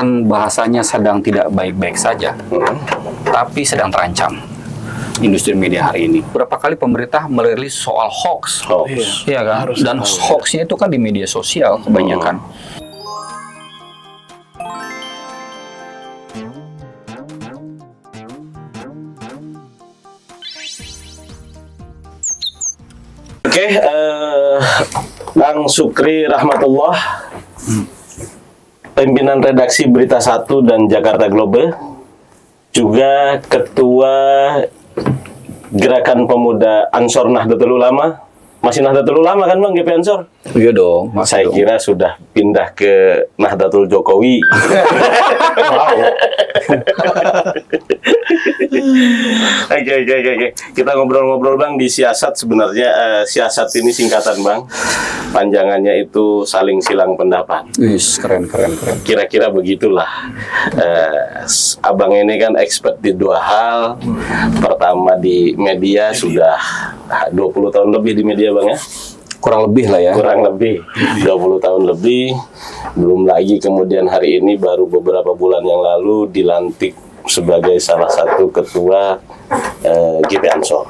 bukan bahasanya sedang tidak baik-baik saja, tapi sedang terancam industri media hari ini. Berapa kali pemerintah merilis soal hoax, iya kan? Dan hoaxnya itu kan di media sosial kebanyakan. Oke, Bang Sukri Rahmatullah, pimpinan redaksi Berita 1 dan Jakarta Global, juga Ketua Gerakan Pemuda Ansor Nahdlatul Ulama. Masih Nahdlatul Ulama kan Bang, GP Ansor? Iya dong. Saya kira sudah pindah ke Nahdlatul Jokowi. Oke. Kita ngobrol-ngobrol Bang di siasat. Sebenarnya siasat ini singkatan Bang. Panjangannya itu saling silang pendapat. Keren. Kira-kira begitulah. Abang ini kan expert di dua hal. Pertama di media, sudah 20 tahun lebih di media Bang ya? Kurang lebih lah ya. Kurang lebih 20 tahun lebih. Belum lagi kemudian hari ini baru beberapa bulan yang lalu dilantik sebagai salah satu ketua GP Ansor.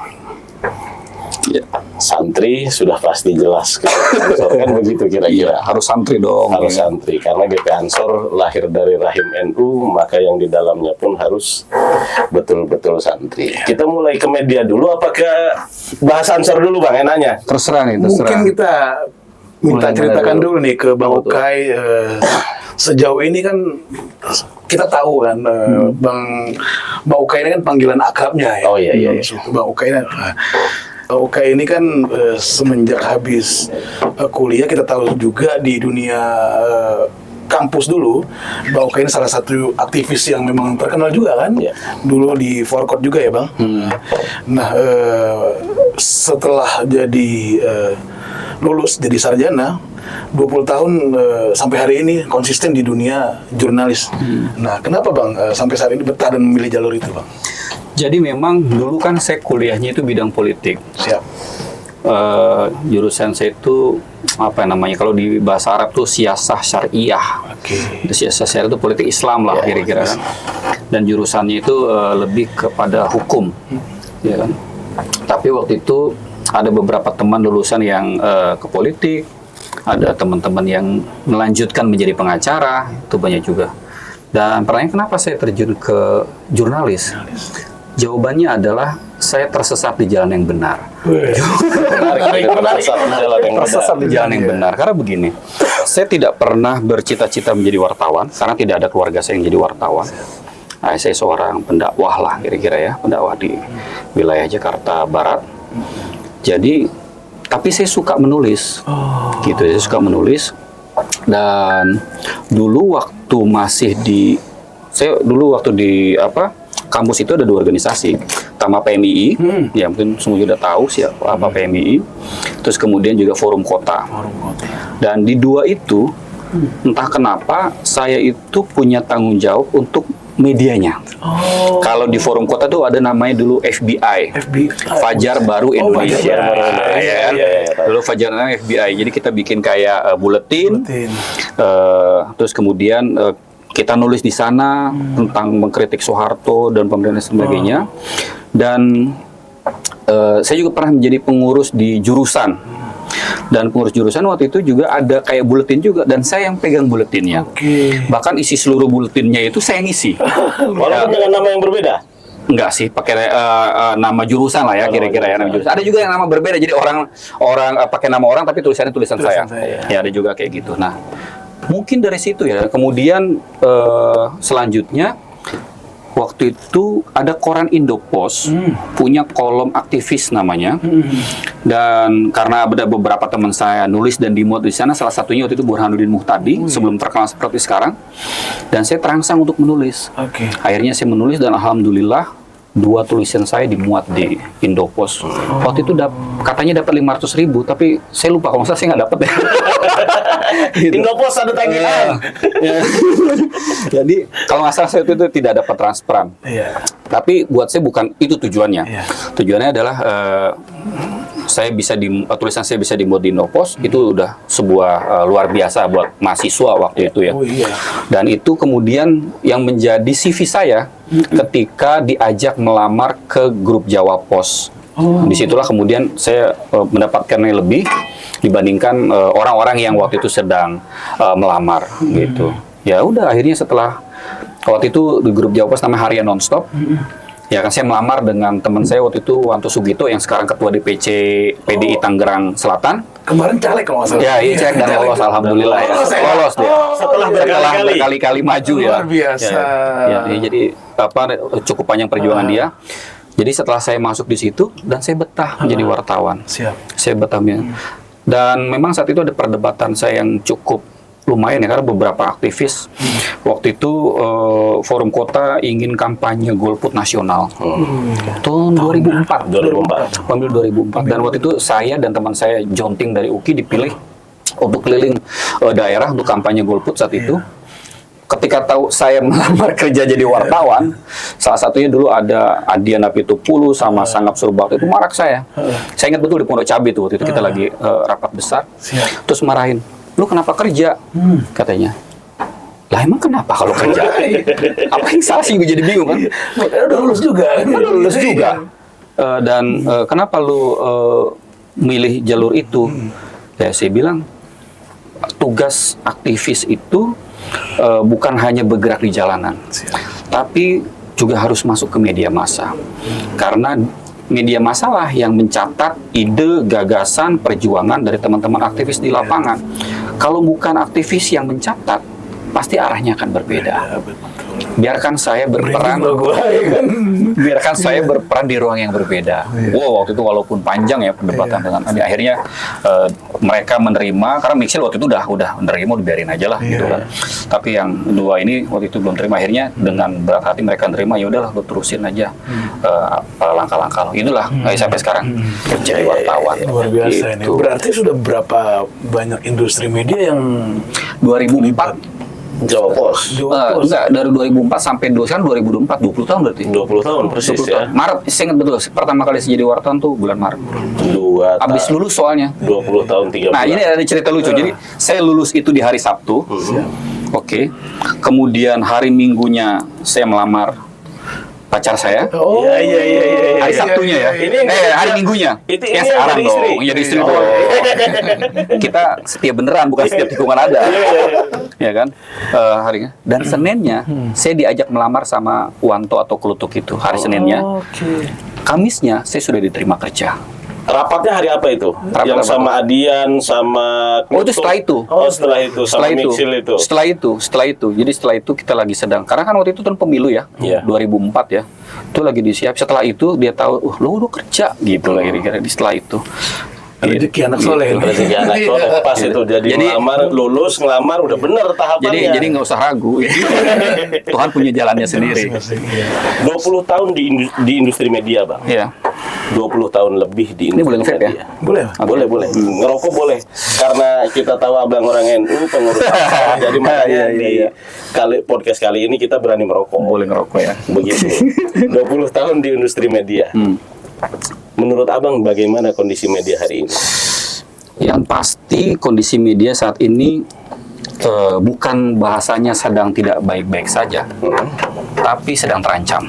Ya. Santri sudah pasti jelas Ansor kan begitu kira-kira. Harus santri dong. Harus santri karena GP Ansor lahir dari rahim NU, maka yang di dalamnya pun harus betul-betul santri. Kita mulai ke media dulu, apakah bahas Ansor dulu Bang enaknya? Terserah nih, Mungkin kita minta ceritakan dulu nih ke Bang Ukay. Sejauh ini kan kita tahu kan Bang Ukay ini kan panggilan akrabnya ya. Oh iya. Bang Ukay Ukay ini kan semenjak habis kuliah, kita tahu juga di dunia kampus dulu, Bang Ukay ini salah satu aktivis yang memang terkenal juga kan. Dulu di Forkot juga ya Bang. Nah setelah jadi lulus jadi sarjana 20 tahun sampai hari ini konsisten di dunia jurnalis. Nah kenapa Bang sampai saat ini betah dan memilih jalur itu Bang? Jadi memang dulu kan saya kuliahnya itu bidang politik. Siap. Jurusan saya itu apa namanya, kalau di bahasa Arab tuh siasah syariah. Siasah syariah itu politik Islam lah kira-kira kan. Dan jurusannya itu lebih kepada hukum, ya kan. Tapi waktu itu ada beberapa teman lulusan yang ke politik, ada teman-teman yang melanjutkan menjadi pengacara, itu banyak juga. Dan pertanyaan kenapa saya terjun ke jurnalis? Jawabannya adalah saya tersesat di jalan yang benar. Tersesat di jalan yang benar. Karena begini, saya tidak pernah bercita-cita menjadi wartawan, karena tidak ada keluarga saya yang jadi wartawan. Nah, saya seorang pendakwah lah kira-kira ya, pendakwah di wilayah Jakarta Barat. Jadi, tapi saya suka menulis, gitu. Saya suka menulis. Dan dulu waktu masih di, kampus itu ada dua organisasi, pertama PMII, ya mungkin semua sudah tahu siapa apa PMII, terus kemudian juga Forum Kota. Dan di dua itu, entah kenapa saya itu punya tanggung jawab untuk medianya. Kalau di Forum Kota tuh ada namanya dulu FBI. Fajar Baru Indonesia. Dulu Fajar namanya FBI. Jadi kita bikin kayak buletin. Terus kemudian kita nulis di sana tentang mengkritik Soeharto dan pemerintahan sebagainya. Dan saya juga pernah menjadi pengurus di jurusan. Dan pengurus jurusan waktu itu juga ada kayak buletin juga, dan saya yang pegang buletinnya. Bahkan isi seluruh buletinnya itu saya ngisi. Walaupun dengan nama yang berbeda? Enggak sih, pakai nama jurusan lah ya, kira-kira ya, nama jurusan. Ada juga yang nama berbeda, jadi orang pakai nama orang tapi tulisannya tulisan saya. Ya ada juga kayak gitu. Nah, mungkin dari situ ya. Kemudian selanjutnya waktu itu ada koran Indopos punya kolom aktivis namanya. Dan karena ada beberapa teman saya nulis dan dimuat di sana, salah satunya waktu itu Burhanuddin Muhtadi, sebelum terkenal seperti sekarang. Dan saya terangsang untuk menulis. Akhirnya saya menulis dan alhamdulillah 2 tulisan saya dimuat di Indopos. Waktu itu katanya dapat 500.000, tapi saya lupa, kalau nggak salah saya nggak dapat ya. Gitu. Indopos ada tagihan. Jadi kalau nggak salah saya itu tidak dapat transparan. Tapi buat saya bukan itu tujuannya. Tujuannya adalah tulisan saya bisa dimuat di Indopos, itu udah sebuah luar biasa buat mahasiswa waktu itu ya. Oh iya. Dan itu kemudian yang menjadi CV saya ketika diajak melamar ke grup Jawa Pos. Disitulah kemudian saya mendapatkan nilai lebih dibandingkan orang-orang yang waktu itu sedang melamar gitu. Ya udah, akhirnya setelah waktu itu di grup Jawa Pos namanya Harian Nonstop. Ya kan saya melamar dengan teman saya waktu itu, Wanto Sugito, yang sekarang ketua DPC PDI Tangerang Selatan. Kemarin caleg kalau nggak salah. Ya, ini cek dan lolos, alhamdulillah ya. Lolos dia. Setelah berkali-kali maju ya. Luar biasa. Ya, jadi cukup panjang perjuangan dia. Jadi setelah saya masuk di situ dan saya betah menjadi wartawan. Siap. Saya betahnya. Dan memang saat itu ada perdebatan saya yang cukup lumayan ya, karena beberapa aktivis waktu itu Forum Kota ingin kampanye golput nasional tahun 2004. Pemilu 2004. Dan waktu itu saya dan teman saya Jonting dari UKI dipilih untuk keliling daerah untuk kampanye golput saat itu. Ketika tahu saya melamar kerja jadi wartawan, salah satunya dulu ada Adiana Pitupulu sama Sangap Surbakti, itu marak saya. Saya ingat betul di Pondok Cabe itu waktu itu kita lagi rapat besar. Terus marahin, "Lu kenapa kerja?" Katanya. Lah emang kenapa kalau kerja? Apa yang salah sih, gue jadi bingung kan? Udah lulus juga. Lulus juga. Dan kenapa lu milih jalur itu? Ya saya bilang, tugas aktivis itu bukan hanya bergerak di jalanan, tapi juga harus masuk ke media massa. Karena media massa lah yang mencatat ide, gagasan, perjuangan dari teman-teman aktivis di lapangan. Kalau bukan aktivis yang mencatat, pasti arahnya akan berbeda. Biarkan saya berperan, biarkan saya berperan di ruang yang berbeda. Wow, waktu itu walaupun panjang ya perdebatan dengan akhirnya mereka menerima, karena Mixel waktu itu udah menerima, udah biarin aja lah gitu kan. Tapi yang dua ini waktu itu belum terima, akhirnya dengan berat hati mereka menerima, ya udahlah gue terusin aja langkah-langkah. Itulah sampai sekarang jadi wartawan. Luar biasa ini. Gitu. Berarti sudah berapa banyak industri media yang 2004 Jawa Pos. enggak, dari 2004 sampai sekarang 2024, 20 tahun berarti. 20 tahun persis 20 ya. tahun. Maret, saya ingat betul. Pertama kali saya jadi wartawan tuh bulan Maret. Abis lulus soalnya. 20 tahun 3 bulan. Nah, ini ada cerita lucu. Jadi, saya lulus itu di hari Sabtu. Oke. Kemudian hari Minggunya saya melamar pacar saya. Iya. Hari Sabtunya ya. Hari Minggunya. Itu ya ini sekarang yang dong. Jadi istri dong. Kita setia beneran, bukan setia tikungan ada. Ya kan? Harinya. Dan Seninnya saya diajak melamar sama Wanto atau Klutuk itu. Hari Seninnya. Kamisnya saya sudah diterima kerja. Rapatnya hari apa itu? Rapat Yang apa? sama Adian, sama Oh, itu setelah itu. setelah itu, sama Mixil itu. Setelah itu. Jadi setelah itu kita lagi sedang, karena kan waktu itu tahun pemilu ya, Iya. 2004 ya. Itu lagi disiap. Setelah itu dia tahu, lo udah kerja gitu lah kira-kira. Setelah itu. rezeki anak soleh. Rezeki anak soleh pas itu. Jadi lulus, ngelamar udah bener tahapannya. Jadi nggak usah ragu. Tuhan punya jalannya sendiri. 20 tahun di industri media, Bang. Iya. 20 tahun lebih di Ini boleh industri nge-vape media. ya? Boleh. Boleh. Ngerokok boleh. Karena kita tahu Abang orang NU, pengurus apa. Jadi makanya di podcast kali ini kita berani merokok. Boleh ngerokok ya. Begitu. 20 tahun di industri media. Menurut Abang bagaimana kondisi media hari ini? Yang pasti kondisi media saat ini bukan bahasanya sedang tidak baik-baik saja, tapi sedang terancam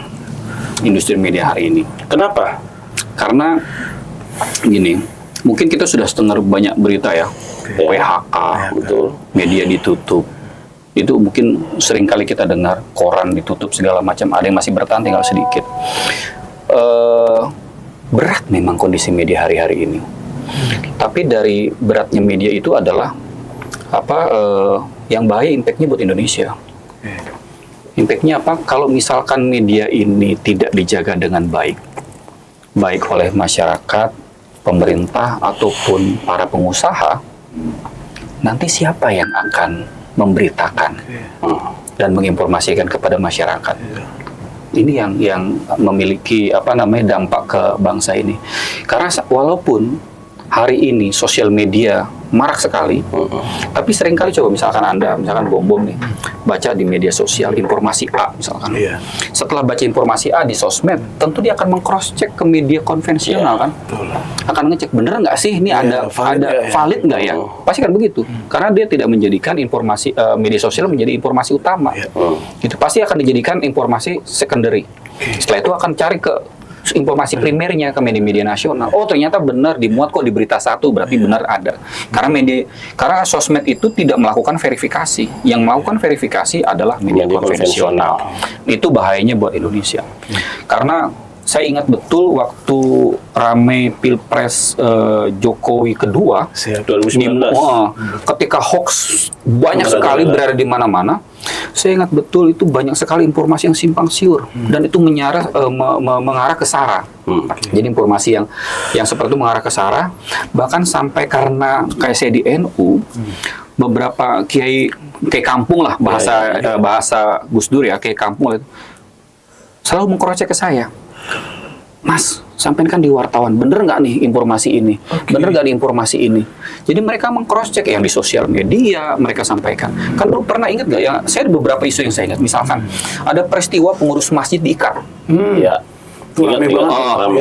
industri media hari ini. Kenapa? Karena gini, mungkin kita sudah dengar banyak berita ya, PHK, Betul. media ditutup. Itu mungkin sering kali kita dengar, koran ditutup segala macam. Ada yang masih bertahan, tinggal sedikit. Berat memang kondisi media hari-hari ini. Tapi dari beratnya media itu adalah yang bahaya impact-nya buat Indonesia. Impact-nya apa? Kalau misalkan media ini tidak dijaga dengan baik oleh masyarakat, pemerintah, ataupun para pengusaha, nanti siapa yang akan memberitakan dan menginformasikan kepada masyarakat? Ini yang memiliki dampak ke bangsa ini. Karena walaupun hari ini sosial media marak sekali, tapi seringkali coba misalkan Anda, misalkan Bom nih, baca di media sosial informasi A misalkan. Iya. Setelah baca informasi A di sosmed, tentu dia akan meng-cross check ke media konvensional kan. Betul. Akan ngecek bener nggak sih ini Iya, valid nggak ya? Pasti kan begitu. Karena dia tidak menjadikan informasi media sosial menjadi informasi utama. Iya. Itu pasti akan dijadikan informasi secondary. Setelah itu akan cari ke informasi primernya ke media-media nasional. Oh, ternyata benar dimuat kok di berita satu, berarti benar ada. Karena sosmed itu tidak melakukan verifikasi. Yang melakukan verifikasi adalah media konvensional. Itu bahayanya buat Indonesia. Karena saya ingat betul waktu rame Pilpres Jokowi kedua, 2019. ketika hoax banyak sekali berada di mana-mana, saya ingat betul itu banyak sekali informasi yang simpang siur dan itu mengarah ke SARA. Jadi informasi yang seperti itu mengarah ke SARA, bahkan sampai karena kayak saya di NU, beberapa kiai kampung lah bahasa Gus Dur ya, kiai kampung itu selalu mengkrocek ke saya. Mas, sampein kan di wartawan, bener nggak nih informasi ini? Bener nggak nih informasi ini? Jadi mereka meng-cross-check yang di sosial media, mereka sampaikan. Kan lu pernah ingat nggak ya, saya ada beberapa isu yang saya ingat. Misalkan, ada peristiwa pengurus masjid diikat. Ya.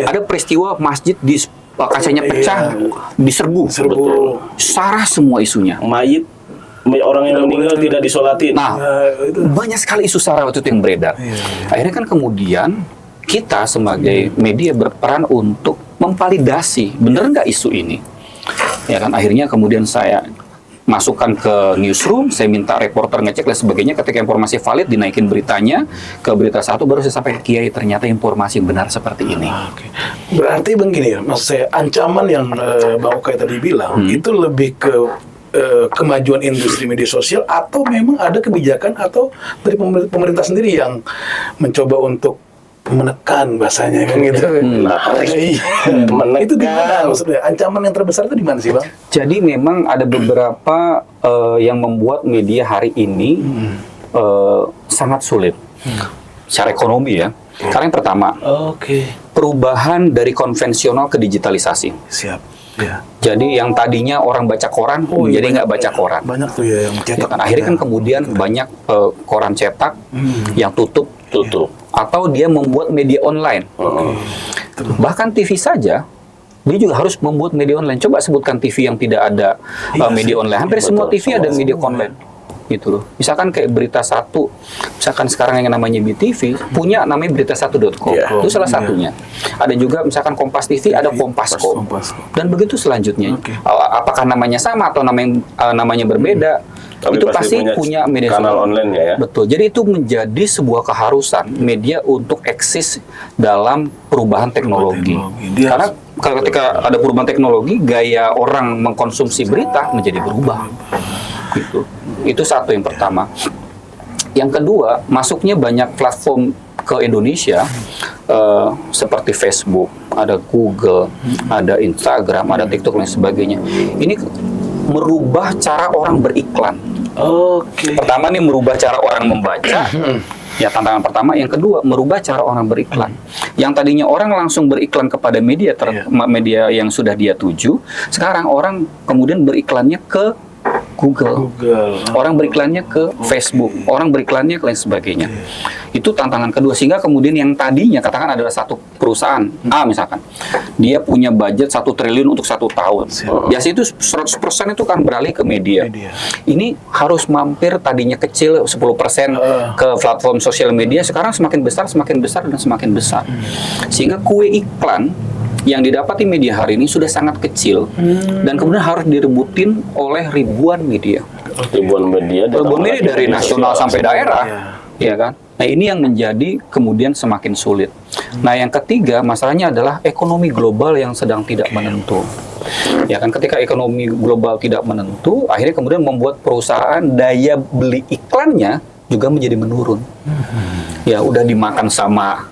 Ada peristiwa masjid di kacanya pecah, diserbu. Betul. Sarah semua isunya. Mayit orang yang meninggal tidak disolatin. Nah, banyak sekali isu SARA waktu itu yang beredar. Akhirnya kan kemudian kita sebagai media berperan untuk memvalidasi bener nggak isu ini. Ya kan, akhirnya kemudian saya masukkan ke newsroom, saya minta reporter ngecek dan sebagainya. Ketika informasi valid, dinaikin beritanya ke berita satu, baru saya sampaikan, Kiai ternyata informasi yang benar seperti ini. Berarti begini ya, maksud saya ancaman yang Bang Ukay tadi bilang itu lebih ke kemajuan industri media sosial atau memang ada kebijakan atau dari pemerintah sendiri yang mencoba untuk menekan bahasanya kan gitu. Itu di mana maksudnya? Ancaman yang terbesar itu di mana sih, Bang? Jadi memang ada beberapa yang membuat media hari ini sangat sulit secara ekonomi ya. Karena yang pertama, perubahan dari konvensional ke digitalisasi. Siap. Ya. Jadi yang tadinya orang baca koran, jadi nggak baca koran. Banyak tuh ya yang cetak. Ya kan? Akhirnya kan kemudian banyak koran cetak yang tutup. Atau dia membuat media online. Bahkan TV saja, dia juga harus membuat media online. Coba sebutkan TV yang tidak ada media online. Hampir semua TV ada media online. Gitu loh. Misalkan kayak Berita Satu, misalkan sekarang yang namanya BTV, punya namanya berita1.com. Itu salah satunya. Ada juga misalkan Kompas TV, ada Kompasco. Dan begitu selanjutnya. Apakah namanya sama atau namanya berbeda? Tapi itu pasti punya media kanal online ya. Betul. Jadi itu menjadi sebuah keharusan media untuk eksis dalam perubahan teknologi. Karena ketika ada perubahan teknologi, gaya orang mengkonsumsi berita menjadi berubah. Gitu. Itu satu yang pertama. Yang kedua, masuknya banyak platform ke Indonesia seperti Facebook, ada Google, ada Instagram, ada TikTok dan sebagainya. Ini merubah cara orang beriklan. Pertama nih merubah cara orang membaca. Ya, tantangan pertama. Yang kedua, merubah cara orang beriklan. Yang tadinya orang langsung beriklan kepada media media yang sudah dia tuju, sekarang orang kemudian beriklannya ke Google. Orang beriklannya ke Facebook, orang beriklannya ke lain sebagainya. Itu tantangan kedua, sehingga kemudian yang tadinya katakan adalah satu perusahaan A misalkan, dia punya budget 1 triliun untuk 1 tahun. Biasanya itu 100% itu kan beralih ke media. Ini harus mampir tadinya kecil 10% ke platform sosial media, sekarang semakin besar dan semakin besar. Sehingga kue iklan yang didapati media hari ini sudah sangat kecil dan kemudian harus direbutin oleh ribuan media dari nasional sampai daerah, ya kan? Nah, ini yang menjadi kemudian semakin sulit. Nah, yang ketiga masalahnya adalah ekonomi global yang sedang tidak menentu. Ya kan, ketika ekonomi global tidak menentu, akhirnya kemudian membuat perusahaan daya beli iklannya juga menjadi menurun. Ya, udah dimakan sama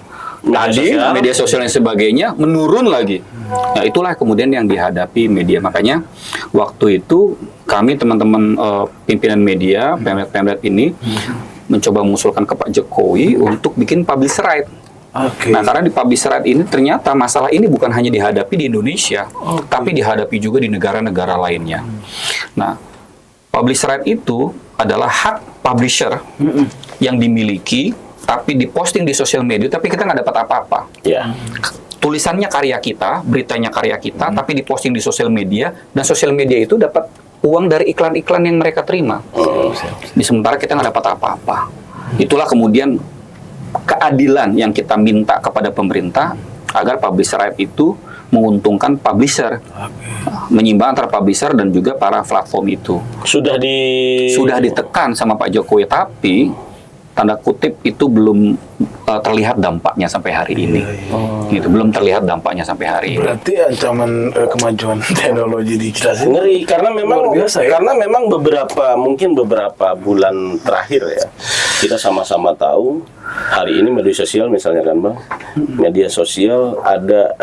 media sosial dan sebagainya, menurun lagi. Nah, itulah kemudian yang dihadapi media. Makanya waktu itu kami teman-teman pimpinan media, pemret ini mencoba mengusulkan ke Pak Jokowi untuk bikin publish right. Oke. Nah, karena di publish right ini ternyata masalah ini bukan hanya dihadapi di Indonesia, tapi dihadapi juga di negara-negara lainnya. Nah, publish right itu adalah hak publisher yang dimiliki, tapi diposting di sosial media, tapi kita nggak dapat apa-apa. Ya. Tulisannya karya kita, beritanya karya kita, tapi diposting di sosial media, dan sosial media itu dapat uang dari iklan-iklan yang mereka terima. Di sementara kita nggak dapat apa-apa. Itulah kemudian keadilan yang kita minta kepada pemerintah agar publish right itu menguntungkan publisher, menyimbang antara publisher dan juga para platform itu. Sudah Ditekan sama Pak Jokowi, tapi tanda kutip itu belum terlihat dampaknya sampai hari ini. Gitu, belum terlihat dampaknya sampai hari ini. Berarti ancaman kemajuan teknologi digital ini ngeri karena memang luar biasa, ya? karena memang beberapa bulan terakhir ya kita sama-sama tahu hari ini media sosial misalnya kan Bang, media sosial ada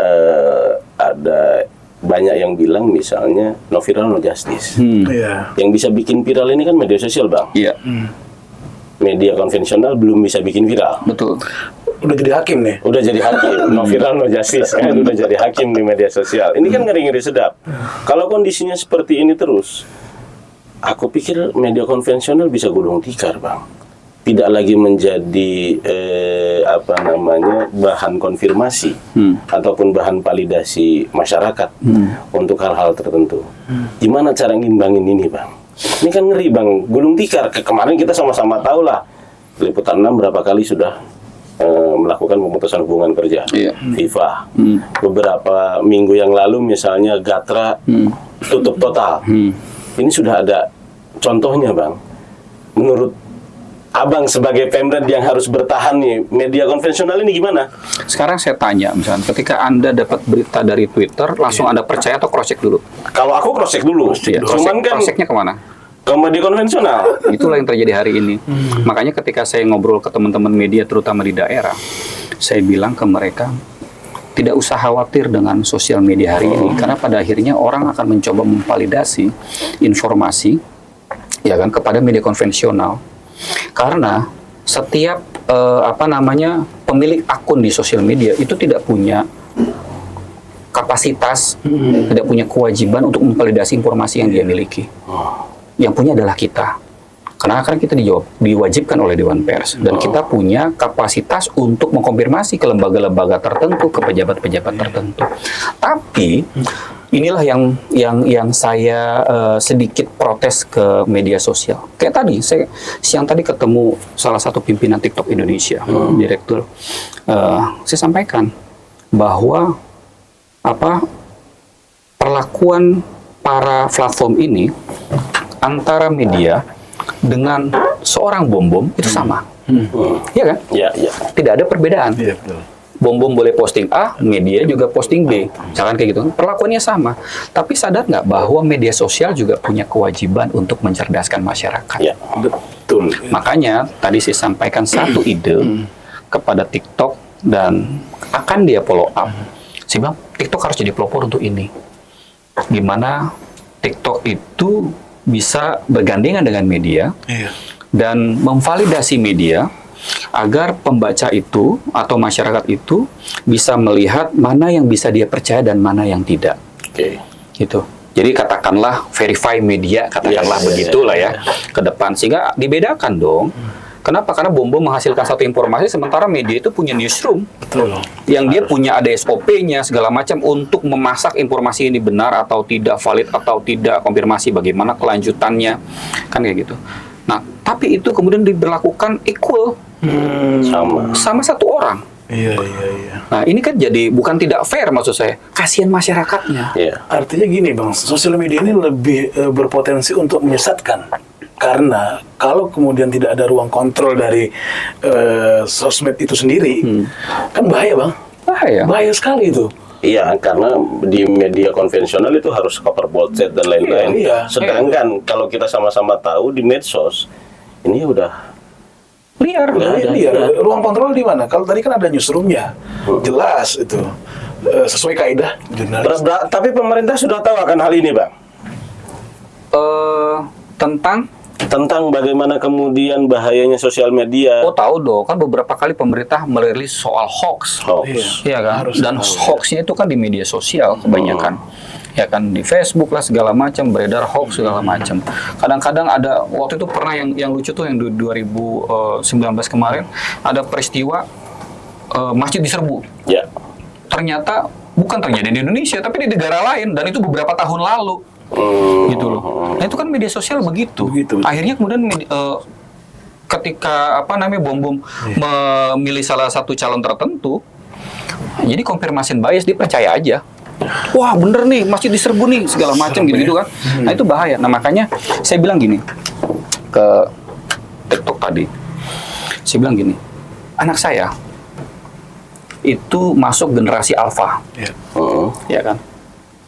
banyak yang bilang misalnya no viral no justice. Iya. Yang bisa bikin viral ini kan media sosial Bang. Iya, Media konvensional belum bisa bikin viral. betul. Udah jadi hakim nih. Udah jadi hakim, no viral no justice kan, udah jadi hakim di media sosial. Ini kan ngeri-ngeri sedap. Kalau kondisinya seperti ini terus, aku pikir media konvensional bisa gulung tikar Bang. Tidak lagi menjadi bahan konfirmasi ataupun bahan validasi masyarakat untuk hal-hal tertentu. Gimana cara ngimbangin ini Bang? Ini kan ngeri Bang, gulung tikar. Kemarin kita sama-sama tahu lah, Liputan 6 berapa kali sudah melakukan pemutusan hubungan kerja. FIFA. Beberapa minggu yang lalu misalnya Gatra tutup total. Ini sudah ada contohnya Bang. Menurut Abang sebagai Pemret yang harus bertahan nih, media konvensional ini gimana? Sekarang saya tanya, misalnya ketika Anda dapat berita dari Twitter, langsung Anda percaya atau cross check dulu? Kalau aku cross check dulu. Iya, Cuman kan cross checknya kemana? ke media konvensional. Itulah yang terjadi hari ini. Makanya ketika saya ngobrol ke teman-teman media, terutama di daerah, saya bilang ke mereka, tidak usah khawatir dengan sosial media hari ini, karena pada akhirnya orang akan mencoba memvalidasi informasi, ya kan, kepada media konvensional. Karena setiap pemilik akun di sosial media itu tidak punya kapasitas, tidak punya kewajiban untuk memvalidasi informasi yang dia miliki. Yang punya adalah kita. Karena kan kita diwajibkan oleh Dewan Pers, dan kita punya kapasitas untuk mengkonfirmasi ke lembaga-lembaga tertentu, ke pejabat-pejabat tertentu. Tapi inilah yang saya sedikit protes ke media sosial. Kayak tadi, saya siang tadi ketemu salah satu pimpinan TikTok Indonesia, direktur. Saya sampaikan bahwa perlakuan para platform ini antara media dengan seorang bom itu sama. Iya kan? Iya, iya. Tidak ada perbedaan. Iya, betul. Bom boleh posting A, media juga posting B. Jangan kayak gitu. Perlakuannya sama. Tapi sadar nggak bahwa media sosial juga punya kewajiban untuk mencerdaskan masyarakat? Ya. Betul. Makanya tadi saya sampaikan satu ide kepada TikTok dan akan dia follow up. Saya bilang, TikTok harus jadi pelopor untuk ini. Gimana TikTok itu bisa bergandengan dengan media dan memvalidasi media agar pembaca itu atau masyarakat itu bisa melihat mana yang bisa dia percaya dan mana yang tidak. Oke. Gitu. Jadi katakanlah verify media, katakanlah begitulah ya ke depan, sehingga dibedakan dong. Kenapa? Karena Bom menghasilkan satu informasi, sementara media itu punya newsroom. Betul. Yang dia punya ada SOP-nya segala macam untuk memasak informasi ini benar atau tidak, valid atau tidak, konfirmasi bagaimana kelanjutannya, kan kayak gitu. Nah, tapi itu kemudian diberlakukan equal sama satu orang. Iya. Nah, ini kan jadi bukan tidak fair, maksud saya. Kasihan masyarakatnya. Iya. Artinya gini Bang, sosial media ini lebih berpotensi untuk menyesatkan. Karena kalau kemudian tidak ada ruang kontrol dari sosmed itu sendiri, kan bahaya Bang. Bahaya sekali itu. Iya, karena di media konvensional itu harus cover both set dan lain-lain. Iya. Sedangkan kalau kita sama-sama tahu di medsos ini udah Liar. Liar. Ruang kontrol di mana? Kalau tadi kan ada newsroomnya, jelas itu sesuai kaidah jurnalis. Tapi pemerintah sudah tahu akan hal ini, Bang. Tentang tentang bagaimana kemudian bahayanya sosial media. Oh tahu dong, kan beberapa kali pemerintah merilis soal hoax. Iya kan? Harus Dan tahu, hoaxnya itu kan di media sosial kebanyakan. Ya kan di Facebook lah segala macam beredar hoax segala macam. Kadang-kadang ada waktu itu pernah yang lucu tuh yang 2019 kemarin ada peristiwa masjid diserbu. Ya. Ternyata bukan terjadi di Indonesia tapi di negara lain dan itu beberapa tahun lalu. Gitu loh. Nah itu kan media sosial begitu. Akhirnya kemudian ketika bom memilih salah satu calon tertentu, jadi confirmation bias dipercaya aja. Wah bener nih masjid diserbu nih segala macam gitu kan. Nah itu bahaya. Nah makanya saya bilang gini ke TikTok tadi, saya bilang gini, anak saya itu masuk generasi alfa, ya kan.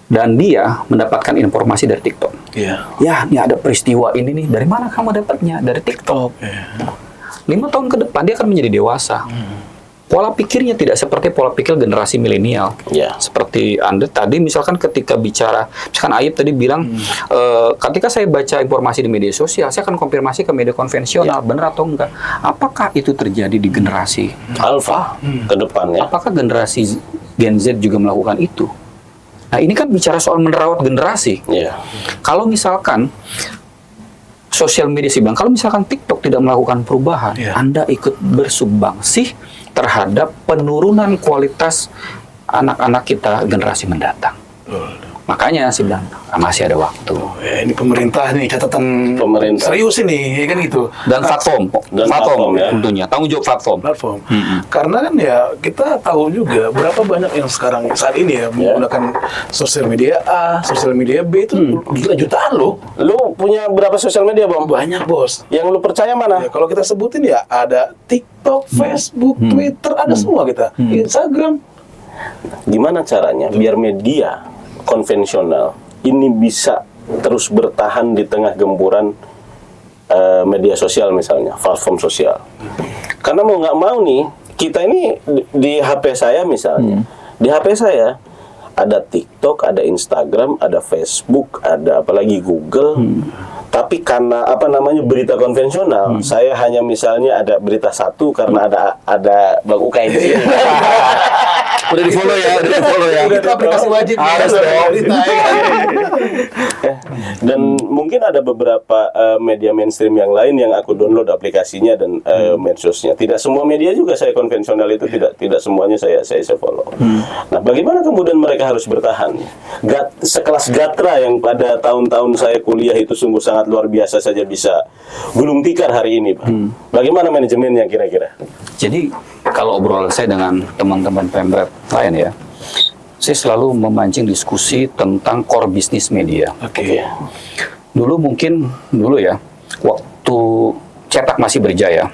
Dan dia mendapatkan informasi dari TikTok. Ya, ini ada peristiwa ini nih. Dari mana kamu dapatnya? Dari TikTok. 5 tahun ke depan dia akan menjadi dewasa. Pola pikirnya tidak seperti pola pikir generasi milenial. Seperti Anda tadi, misalkan ketika bicara, misalkan Ayib tadi bilang, ketika saya baca informasi di media sosial, saya akan konfirmasi ke media konvensional, benar atau enggak. Apakah itu terjadi di generasi Alpha ke depan ya? Apakah generasi Gen Z juga melakukan itu? Nah ini kan bicara soal menerawat generasi. Kalau misalkan sosial media sih bilang, kalau misalkan TikTok tidak melakukan perubahan, Anda ikut bersumbangsi terhadap penurunan kualitas anak-anak kita generasi mendatang. Makanya sih bilang masih ada waktu. Ini pemerintah nih, catatan pemerintah serius ini, ya kan gitu. Dan platform ya. tentunya tanggung jawab platform. Karena kan ya kita tahu juga berapa banyak yang sekarang saat ini ya menggunakan sosial media A, sosial media B itu gila jutaan loh. Lu punya berapa sosial media, Bang? Banyak, Bos. Yang lu percaya mana? Ya, kalau kita sebutin ya ada TikTok, Facebook, Twitter, ada semua kita. Instagram. Gimana caranya biar media konvensional ini bisa terus bertahan di tengah gempuran media sosial misalnya, platform sosial. Karena mau nggak mau nih, kita ini di HP saya misalnya, di HP saya ada TikTok, ada Instagram, ada Facebook, ada apalagi Google. Tapi karena berita konvensional, saya hanya misalnya ada berita satu karena ada Bang Ukay di sini. Udah di follow ya, Itu aplikasi wajib. Harus dong. Dan mungkin ada beberapa media mainstream yang lain yang aku download aplikasinya dan medsosnya. Tidak semua media juga saya konvensional itu tidak semuanya saya follow. Nah, bagaimana kemudian mereka harus bertahan? Sekelas Gatra yang pada tahun-tahun saya kuliah itu sungguh sangat luar biasa saja bisa gulung tikar hari ini, Pak. Bagaimana manajemennya kira-kira? Jadi kalau obrolan saya dengan teman-teman Pemret lain ya, saya selalu memancing diskusi tentang core bisnis media. Dulu ya, waktu cetak masih berjaya,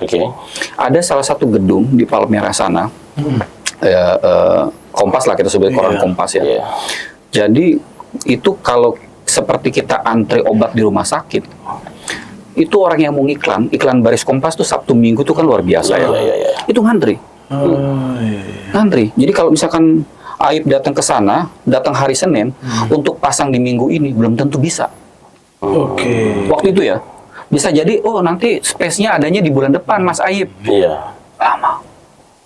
ada salah satu gedung di Palmerah sana, Kompas lah kita sebut koran Kompas ya. Jadi itu kalau seperti kita antri obat di rumah sakit, itu orang yang mau iklan baris Kompas tuh Sabtu Minggu tuh kan luar biasa ya. Itu ngantri. Ngantri. Jadi kalau misalkan Aib datang ke sana, datang hari Senin untuk pasang di minggu ini belum tentu bisa. Waktu itu ya. Bisa jadi nanti space-nya adanya di bulan depan Mas Aib. Lama.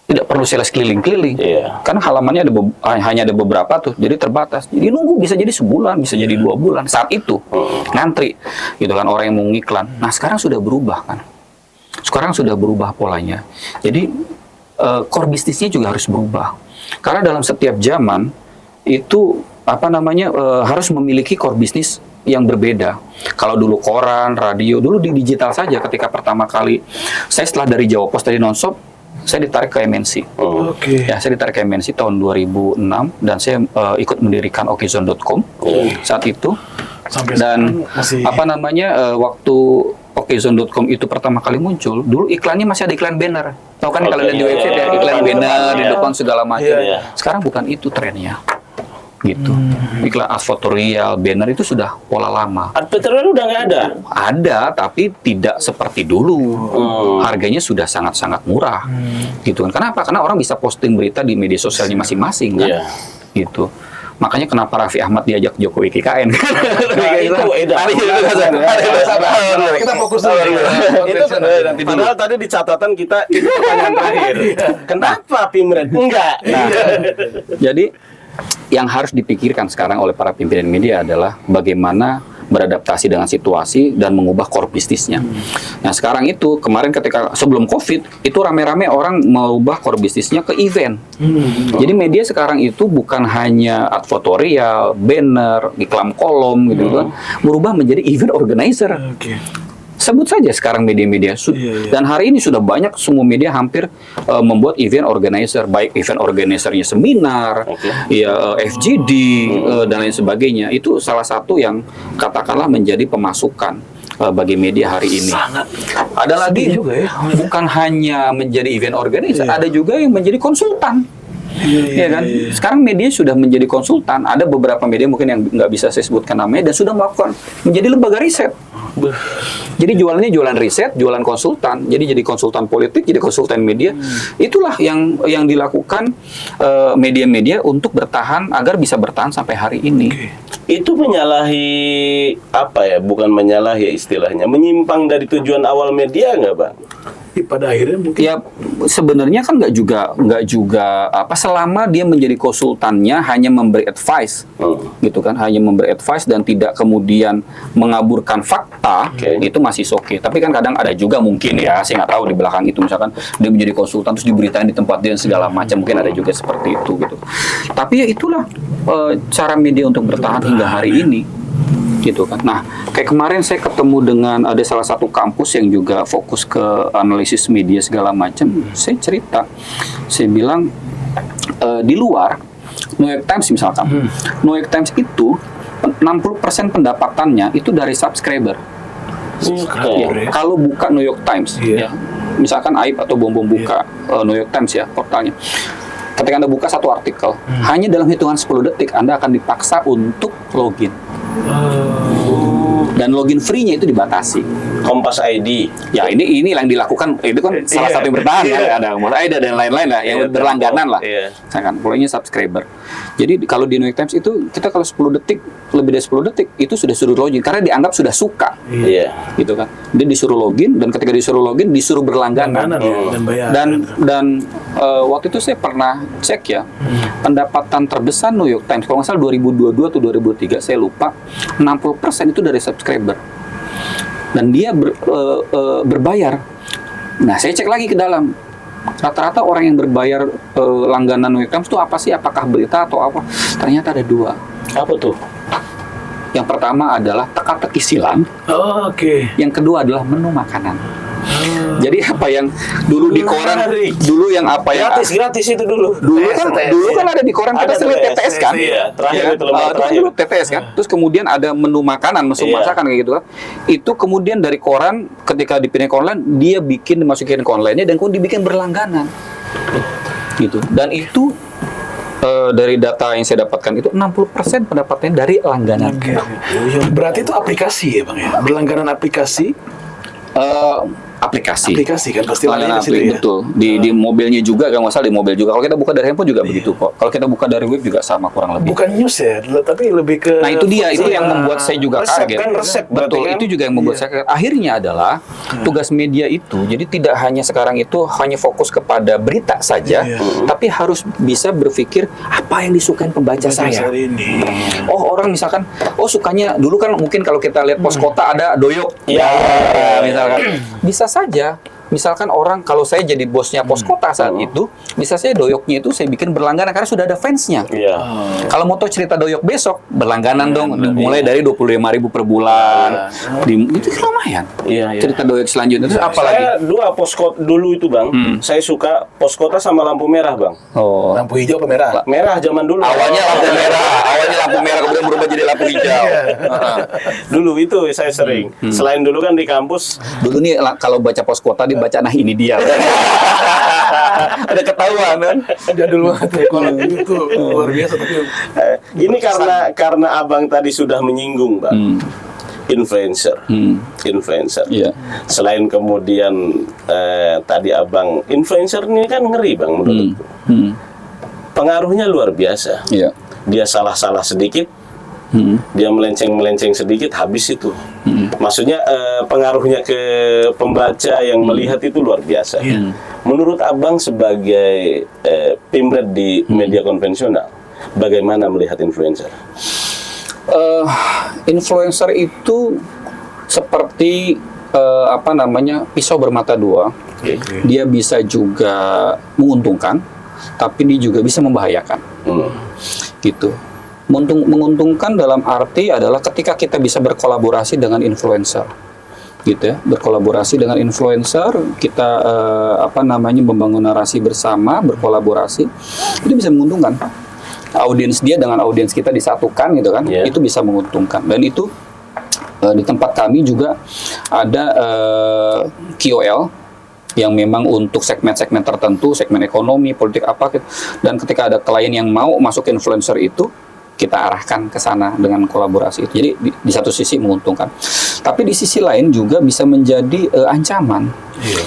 Tidak perlu sales keliling-keliling. Karena halamannya hanya ada beberapa tuh, jadi terbatas. Jadi nunggu bisa jadi sebulan, bisa jadi 2 bulan. Saat itu ngantri, gitu kan orang yang mau ngiklan. Nah sekarang sudah berubah kan. Sekarang sudah berubah polanya. Jadi core bisnisnya juga harus berubah. Karena dalam setiap zaman itu harus memiliki core bisnis yang berbeda. Kalau dulu koran, radio, dulu di digital saja. Ketika pertama kali saya setelah dari Jawa Pos tadi nonstop, saya ditarik ke MNC. Ya, saya ditarik ke MNC tahun 2006 dan saya ikut mendirikan okezone.com saat itu. Dan waktu okezone.com itu pertama kali muncul, dulu iklannya masih ada iklan banner. Tahu kan kalau lihat di website ya, iklan banner di depan segala macam. Sekarang bukan itu trennya. Gitu. Iklan advertorial, banner itu sudah pola lama. Advertorial udah nggak ada? Ada, tapi tidak seperti dulu. Harganya sudah sangat-sangat murah. Gitu kan. Kenapa? Karena orang bisa posting berita di media sosialnya masing-masing kan. Gitu. Makanya kenapa Raffi Ahmad diajak Jokowi ke IKN? Nah, itu edan. Kita fokus dulu. Itu padahal tadi di catatan kita itu pertanyaan terakhir. Kenapa Pimret? Enggak. Nah, jadi yang harus dipikirkan sekarang oleh para pimpinan media adalah bagaimana beradaptasi dengan situasi dan mengubah core bisnisnya. Nah sekarang itu kemarin ketika sebelum COVID itu rame-rame orang mengubah core bisnisnya ke event. Jadi media sekarang itu bukan hanya advertorial, banner, iklan kolom gitu kan, merubah menjadi event organizer. Sebut saja sekarang media-media dan hari ini sudah banyak semua media hampir membuat event organizer, baik event organizernya seminar, ya FGD dan lain sebagainya. Itu salah satu yang katakanlah menjadi pemasukan bagi media hari ini. Ada lagi juga ya, bukan hanya menjadi event organizer, ada juga yang menjadi konsultan. Ya kan? Sekarang media sudah menjadi konsultan. Ada beberapa media mungkin yang nggak bisa saya sebutkan namanya dan sudah melakukan menjadi lembaga riset. Jadi jualannya jualan riset, jualan konsultan. Jadi konsultan politik, jadi konsultan media. Itulah yang dilakukan media-media untuk bertahan agar bisa bertahan sampai hari ini. Itu menyalahi apa ya? Bukan menyalahi istilahnya, menyimpang dari tujuan awal media nggak, Bang? Pada akhirnya mungkin ya sebenarnya kan nggak juga apa selama dia menjadi konsultannya hanya memberi advice gitu kan, hanya memberi advice dan tidak kemudian mengaburkan fakta, itu masih oke. Tapi kan kadang ada juga mungkin ya, saya nggak tahu di belakang itu misalkan dia menjadi konsultan terus diberitain di tempat dia dan segala macam, mungkin ada juga seperti itu gitu. Tapi ya itulah cara media untuk bertahan hingga hari ini gitu kan. Nah, kayak kemarin saya ketemu dengan ada salah satu kampus yang juga fokus ke analisis media segala macam. Saya cerita, saya bilang di luar New York Times misalkan, New York Times itu 60% pendapatannya itu dari subscriber. Ya, kalau buka New York Times, ya, misalkan Aib atau Bom buka New York Times ya portalnya. Ketika Anda buka satu artikel, hanya dalam hitungan 10 detik Anda akan dipaksa untuk login. Dan login free-nya itu dibatasi. Kompas ID. Ya ini yang dilakukan, itu kan salah satu yang bertahan kan, ada Kompas ID dan lain-lain lah, yang berlangganan lah. Misalkan, pokoknya subscriber. Jadi kalau di New York Times itu kita kalau 10 detik, lebih dari 10 detik itu sudah suruh login karena dianggap sudah suka. Gitu kan. Dia disuruh login dan ketika disuruh login disuruh berlangganan. Dan bayar. Dan waktu itu saya pernah cek ya, pendapatan terbesar New York Times kalau nggak salah 2022 atau 2003 saya lupa, 60% itu dari subscriber. Dan dia berbayar. Nah, saya cek lagi ke dalam. Rata-rata orang yang berbayar langganan New York Times itu apa sih? Apakah berita atau apa? Ternyata ada dua. Apa tuh? Yang pertama adalah teka-teki silang. Yang kedua adalah menu makanan. Jadi apa yang dulu di koran, dulu yang apa ya? Gratis itu dulu. Dulu kan ada di koran kita sering TTS kan? Terakhir itu dulu TTS kan. Terus kemudian ada menu makanan, menu masakan kayak gitu kan. Itu kemudian dari koran ketika dipindah ke online, dia dimasukin ke online-nya dan kemudian dibikin berlangganan. Gitu. Dan itu dari data yang saya dapatkan itu 60% pendapatannya dari langganan. Berarti itu aplikasi ya, Bang ya? Berlangganan aplikasi? Aplikasi kan pasti langganan ya? Betul. Di mobilnya juga, kalau nggak salah di mobil juga. Kalau kita buka dari handphone juga begitu kok. Kalau kita buka dari web juga sama kurang lebih. Bukan news ya, tapi lebih ke. Nah itu dia, itu yang membuat saya juga kaget. Betul, itu juga yang membuat saya kaget. Akhirnya adalah tugas media itu, jadi tidak hanya sekarang itu hanya fokus kepada berita saja, tapi harus bisa berpikir apa yang disukai pembaca saya. Oh orang misalkan, sukanya dulu kan mungkin kalau kita lihat pos kota ada doyok, misalkan bisa saja. Misalkan orang, kalau saya jadi bosnya pos kota saat itu, bisa saya doyoknya itu saya bikin berlangganan karena sudah ada fansnya. Kalau mau tahu cerita doyok besok, berlangganan dong, mulai dari 25.000 per bulan. Itu lumayan. Cerita doyok selanjutnya itu apa lagi? Saya dua pos kota dulu itu, Bang. Saya suka pos kota sama lampu merah, Bang. Lampu hijau apa merah? Merah zaman dulu. Awalnya lampu merah, kemudian berubah jadi lampu hijau. Dulu itu saya sering. Selain dulu kan di kampus. Dulu nih kalau baca pos kota baca nah ini dia. Ada ketahuan kan? Jadul banget ya. Kalau itu luar biasa tapi ini karena Abang tadi sudah menyinggung, Bang. Influencer. Selain kemudian tadi Abang, influencer ini kan ngeri, Bang, menurutku. Pengaruhnya luar biasa. dia salah sedikit, dia melenceng sedikit, habis itu. Maksudnya pengaruhnya ke pembaca yang melihat itu luar biasa. Menurut Abang sebagai pimret di media konvensional, bagaimana melihat influencer? Influencer itu seperti pisau bermata dua. Dia bisa juga menguntungkan, tapi dia juga bisa membahayakan. Gitu. Menguntungkan dalam arti adalah ketika kita bisa berkolaborasi dengan influencer, gitu ya, berkolaborasi dengan influencer, kita membangun narasi bersama, berkolaborasi, itu bisa menguntungkan. Audiens dia dengan audiens kita disatukan, gitu kan, itu bisa menguntungkan. Dan itu di tempat kami juga ada KOL yang memang untuk segmen-segmen tertentu, segmen ekonomi, politik apa, dan ketika ada klien yang mau masuk influencer itu, kita arahkan ke sana dengan kolaborasi itu. Jadi di satu sisi menguntungkan, tapi di sisi lain juga bisa menjadi ancaman.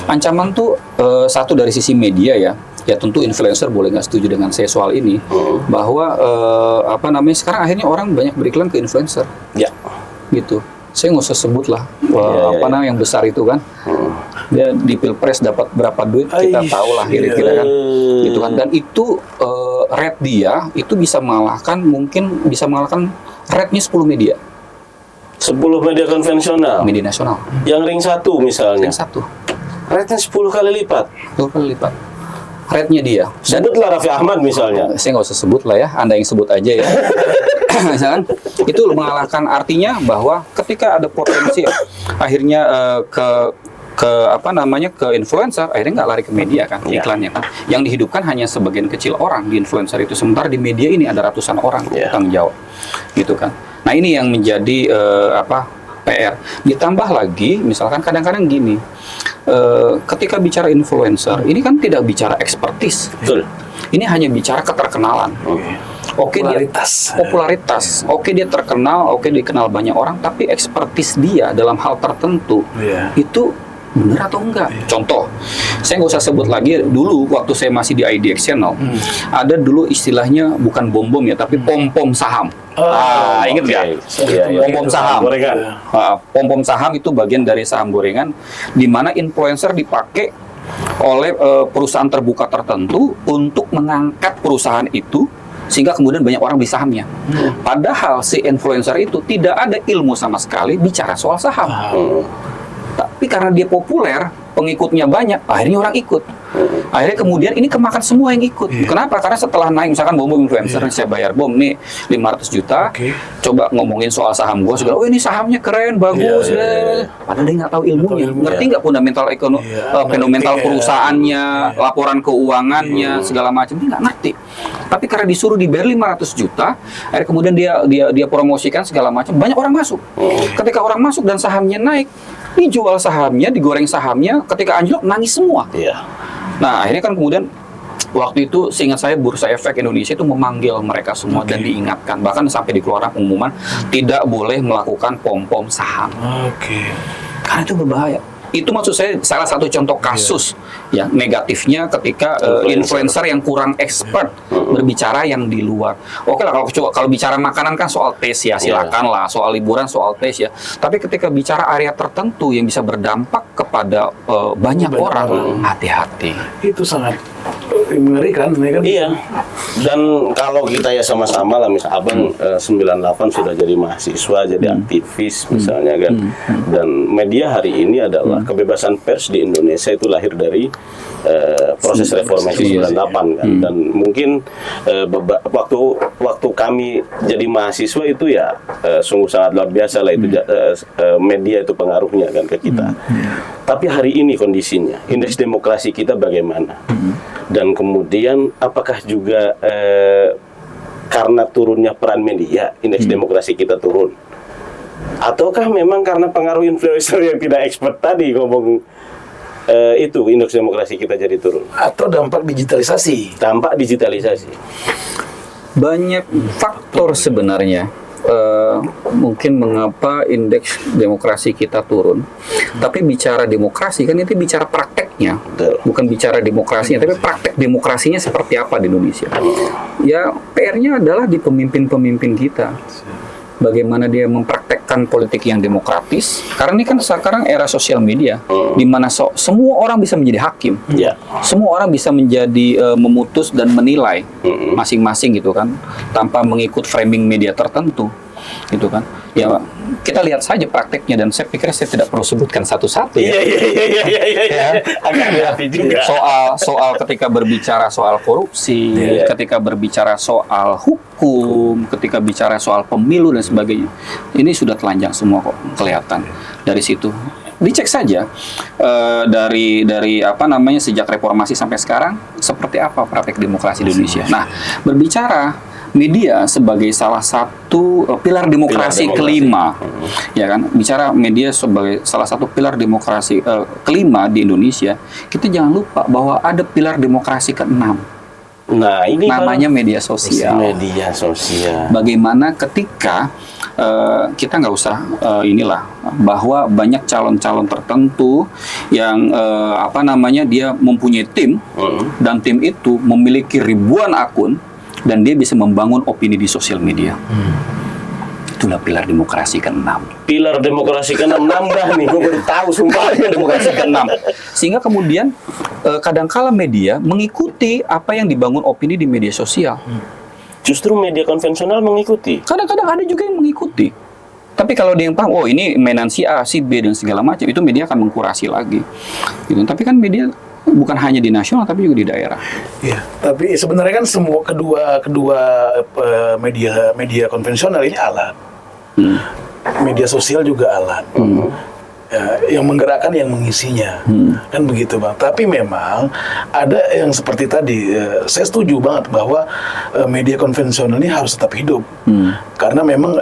Ancaman tuh satu dari sisi media ya. Ya tentu influencer boleh nggak setuju dengan saya soal ini, bahwa sekarang akhirnya orang banyak beriklan ke influencer. Gitu. Saya nggak usah sebut lah yang besar itu kan. Dia di Pilpres dapat berapa duit kita tahu lah kira-kira kan. Gitu kan. Dan itu rate dia itu bisa mengalahkan rate-nya 10 media. 10 media konvensional. Media nasional. Yang ring 1 misalnya. Ring 1. Rate-nya 10 kali lipat. 10 kali lipat. Rate-nya dia. Sebutlah Raffi Ahmad misalnya. Saya nggak usah sebut lah ya, Anda yang sebut aja ya. Misalkan itu mengalahkan, artinya bahwa ketika ada potensi akhirnya ke influencer, akhirnya nggak lari ke media kan, iklannya kan. Yang dihidupkan hanya sebagian kecil orang di influencer itu, sementara di media ini ada ratusan orang tanggung jawab, gitu kan. Nah ini yang menjadi PR. Ditambah lagi, misalkan kadang-kadang gini, ketika bicara influencer, ini kan tidak bicara ekspertis. Betul. Ini hanya bicara keterkenalan. Popularitas. Oke, dia terkenal, oke dikenal banyak orang, tapi ekspertis dia dalam hal tertentu itu benar atau enggak? Contoh, saya nggak usah sebut lagi. Dulu waktu saya masih di IDX Channel, ada dulu istilahnya bukan bom-bom ya, tapi pom-pom saham. Ingat nggak? Pom-pom saham. Pom-pom saham itu bagian dari saham gorengan, di mana influencer dipakai oleh perusahaan terbuka tertentu untuk mengangkat perusahaan itu, sehingga kemudian banyak orang beli sahamnya. Padahal si influencer itu tidak ada ilmu sama sekali bicara soal saham. Tapi karena dia populer, pengikutnya banyak, akhirnya orang ikut. Akhirnya kemudian ini kemakan semua yang ikut. Kenapa? Karena setelah naik, misalkan bom influencer, saya bayar bom nih 500 juta, coba ngomongin soal saham gue, segala, oh ini sahamnya keren, bagus, padahal dia nggak tahu ilmunya. Ngerti nggak fundamental ekonomi, fundamental perusahaannya, laporan keuangannya, segala macam, dia nggak ngerti. Tapi karena disuruh dibayar 500 juta, akhirnya kemudian dia promosikan segala macam, banyak orang masuk. Ketika orang masuk dan sahamnya naik, dijual sahamnya, digoreng sahamnya, ketika anjlok nangis semua. Nah, akhirnya kan kemudian waktu itu seingat saya Bursa Efek Indonesia itu memanggil mereka semua dan diingatkan, bahkan sampai dikeluarkan pengumuman tidak boleh melakukan pom-pom saham. Karena itu berbahaya. Itu maksud saya salah satu contoh kasus ya negatifnya ketika influencer yang kurang expert berbicara yang di luar. Oke lah, kalau bicara makanan kan soal tes ya, silakan lah, soal liburan soal tes ya. Tapi ketika bicara area tertentu yang bisa berdampak kepada banyak orang, hati-hati. Itu sangat mengerikan, kan? Iya. Dan kalau kita ya sama-sama lah, misal Abang 98 sudah jadi mahasiswa, jadi aktivis misalnya kan. Dan media hari ini adalah kebebasan pers di Indonesia itu lahir dari proses reformasi 98 kan. Dan mungkin waktu kami jadi mahasiswa itu ya sungguh sangat luar biasa lah itu media itu pengaruhnya kan ke kita. Tapi hari ini kondisinya, indeks demokrasi kita bagaimana? Dan kemudian apakah juga karena turunnya peran media, indeks demokrasi kita turun? Ataukah memang karena pengaruh influencer yang tidak expert tadi ngomong itu indeks demokrasi kita jadi turun? Atau dampak digitalisasi? Dampak digitalisasi. Banyak faktor sebenarnya mungkin mengapa indeks demokrasi kita turun. Tapi bicara demokrasi kan itu bicara prakteknya, bukan bicara demokrasinya, tapi praktek demokrasinya seperti apa di Indonesia. Ya PR-nya adalah di pemimpin-pemimpin kita. Bagaimana dia mempraktekkan politik yang demokratis. Karena ini kan sekarang era sosial media, di mana semua orang bisa menjadi hakim. Semua orang bisa menjadi memutus dan menilai masing-masing gitu kan, tanpa mengikut framing media tertentu, gitu kan. Ya kita lihat saja prakteknya, dan saya pikir saya tidak perlu sebutkan satu-satu ya. Agak hati juga. Soal ketika berbicara soal korupsi, ketika berbicara soal hukum, ketika bicara soal pemilu dan sebagainya, ini sudah telanjang semua kok, kelihatan dari situ. Dicek saja dari apa namanya sejak reformasi sampai sekarang seperti apa praktek demokrasi di Indonesia. Nah, berbicara media sebagai salah satu pilar demokrasi kelima, ya kan? Bicara media sebagai salah satu pilar demokrasi kelima di Indonesia, kita jangan lupa bahwa ada pilar demokrasi keenam. Nah, ini namanya media sosial. Media sosial. Bagaimana ketika kita nggak usah inilah bahwa banyak calon-calon tertentu yang apa namanya dia mempunyai tim, dan tim itu memiliki ribuan akun, dan dia bisa membangun opini di sosial media. Itulah pilar demokrasi ke-6. Pilar demokrasi ke-6 nambah nih, gue baru tahu sumpah. Demokrasi ke-6. Sehingga kemudian kadangkala media mengikuti apa yang dibangun opini di media sosial. Justru media konvensional mengikuti. Kadang-kadang ada juga yang mengikuti. Tapi kalau dia yang paham, oh ini mainan si A, si B, dan segala macam, itu media akan mengkurasi lagi. Gitu. Tapi kan media bukan hanya di nasional tapi juga di daerah. Iya, tapi sebenarnya kan semua kedua media konvensional ini alat. Media sosial juga alat. Ya, yang menggerakkan, yang mengisinya, kan begitu Bang. Tapi memang ada yang seperti tadi, saya setuju banget bahwa media konvensional ini harus tetap hidup, karena memang